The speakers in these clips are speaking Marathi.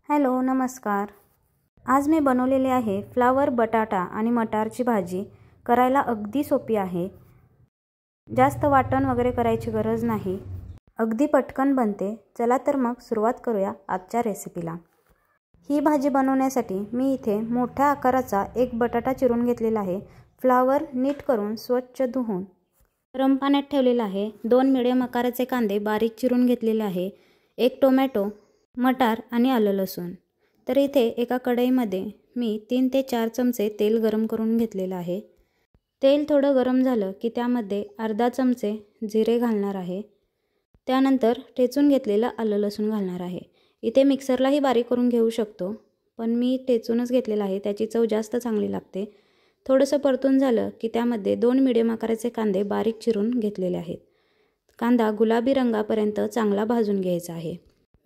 हॅलो नमस्कार। आज मी बनवलेली आहे फ्लावर बटाटा आणि मटारची भाजी। करायला अगदी सोपी आहे। जास्त वाटण वगैरे करायची गरज नाही। अगदी पटकन बनते। चला तर मग सुरुवात करूया आजच्या रेसिपीला। ही भाजी बनवण्यासाठी मी इथे मोठ्या आकाराचा एक बटाटा चिरून घेतलेला आहे। फ्लावर नीट करून स्वच्छ धुवून गरम पाण्यात ठेवलेला आहे। 2 मीडियम आकाराचे कांदे बारीक चिरून घेतलेले आहे। 1 टोमॅटो, मटार आणि आलं लसूण। तर इथे एका कढईमध्ये मी 3 ते 4 चमचे तेल गरम करून घेतलेले आहे। तेल थोडं गरम झालं की त्यामध्ये अर्धा चमचे जिरे घालणार आहे। त्यानंतर ठेचून घेतलेलं आलं लसूण घालणार आहे। इथे मिक्सरलाही बारीक करून घेऊ शकतो, पण मी ठेचूनच घेतलेलं आहे, त्याची चव जास्त चांगली लागते। थोडंसं परतून झालं की त्यामध्ये 2 मीडियम आकाराचे कांदे बारीक चिरून घेतलेले आहेत। कांदा गुलाबी रंगापर्यंत चांगला भाजून घ्यायचा आहे।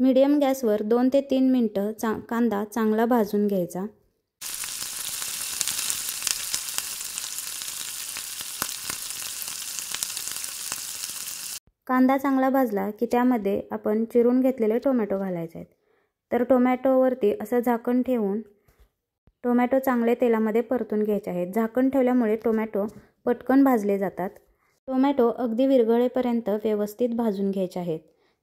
मीडियम गॅसवर 2 ते 3 मिनिटं कांदा चांगला भाजून घ्यायचा। कांदा चांगला भाजला की त्यामध्ये आपण चिरून घेतलेले टोमॅटो घालायचे आहेत। तर टोमॅटोवरती असं झाकण ठेवून टोमॅटो चांगले तेलामध्ये परतून घ्यायचे आहेत। झाकण ठेवल्यामुळे टोमॅटो पटकन भाजले जातात। टोमॅटो अगदी विरघळेपर्यंत व्यवस्थित भाजून घ्यायचे आहेत।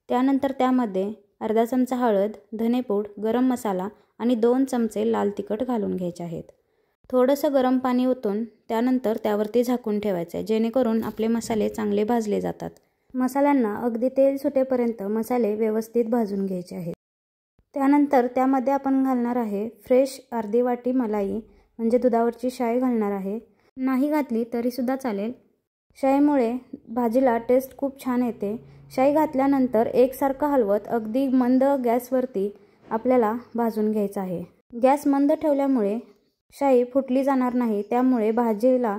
त्यानंतर त्यामध्ये अर्धा चमचा हळद, धनेपूड, गरम मसाला आणि 2 चमचे लाल तिखट घालून घ्यायचे आहेत। थोडंसं गरम पाणी ओतून त्यानंतर त्यावरती झाकून ठेवायचे, जेणेकरून आपले मसाले चांगले भाजले जातात। मसाल्यांना अगदी तेल सुटेपर्यंत मसाले व्यवस्थित भाजून घ्यायचे आहेत। त्यानंतर त्यामध्ये आपण घालणार आहे फ्रेश अर्धी वाटी मलाई, म्हणजे दुधावरची शाई घालणार आहे। नाही घातली तरीसुद्धा चालेल। शाईमुळे भाजीला टेस्ट खूप छान येते। शाई घातल्यानंतर एकसारखं हलवत अगदी मंद गॅसवरती आपल्याला भाजून घ्यायचं आहे। गॅस मंद ठेवल्यामुळे शाई फुटली जाणार नाही, त्यामुळे भाजीला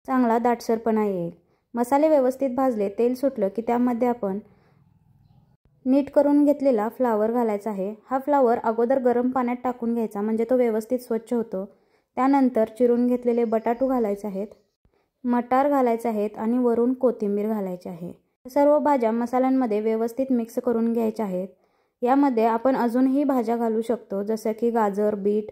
चांगला दाटसरपणा येईल। मसाले व्यवस्थित भाजले, तेल सुटलं की त्यामध्ये आपण नीट करून घेतलेला फ्लावर घालायचा आहे। हा फ्लावर अगोदर गरम पाण्यात टाकून घ्यायचा, म्हणजे तो व्यवस्थित स्वच्छ होतो। त्यानंतर चिरून घेतलेले बटाटू घालायचे आहेत, मटार घालायचे आहेत आणि वरून कोथिंबीर घालायची आहे। सर्व भाज्या मसाल्यांमध्ये व्यवस्थित मिक्स करून घ्यायच्या आहेत। यामध्ये आपण अजूनही भाज्या घालू शकतो, जसं की गाजर, बीट।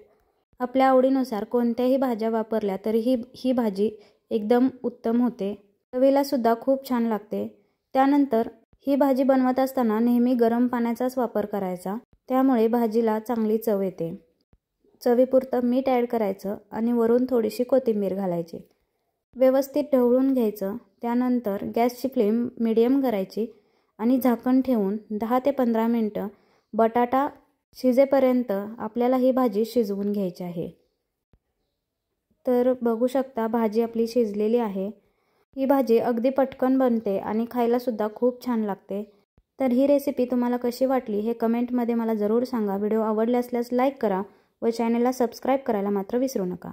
आपल्या आवडीनुसार कोणत्याही भाज्या वापरल्या तरीही ही भाजी एकदम उत्तम होते। चवीला सुद्धा खूप छान लागते। त्यानंतर ही भाजी बनवत असताना नेहमी गरम पाण्याचाच वापर करायचा, त्यामुळे भाजीला चांगली चव येते। चवीपुरतं मीठ ॲड करायचं आणि वरून थोडीशी कोथिंबीर घालायची। व्यवस्थित ढवळून घ्यायचं। त्यानंतर गॅसची फ्लेम मीडियम करायची आणि झाकण ठेवून 10 ते 15 मिनिटं बटाटा शिजेपर्यंत आपल्याला ही भाजी शिजवून घ्यायची आहे। तर बघू शकता भाजी आपली शिजलेली आहे। ही भाजी अगदी पटकन बनते आणि खायला सुद्धा खूप छान लागते। तर ही रेसिपी तुम्हाला कशी वाटली हे कमेंटमध्ये मला जरूर सांगा। व्हिडिओ आवडला असल्यास लाईक करा व चॅनलला सबस्क्राईब करायला मात्र विसरू नका।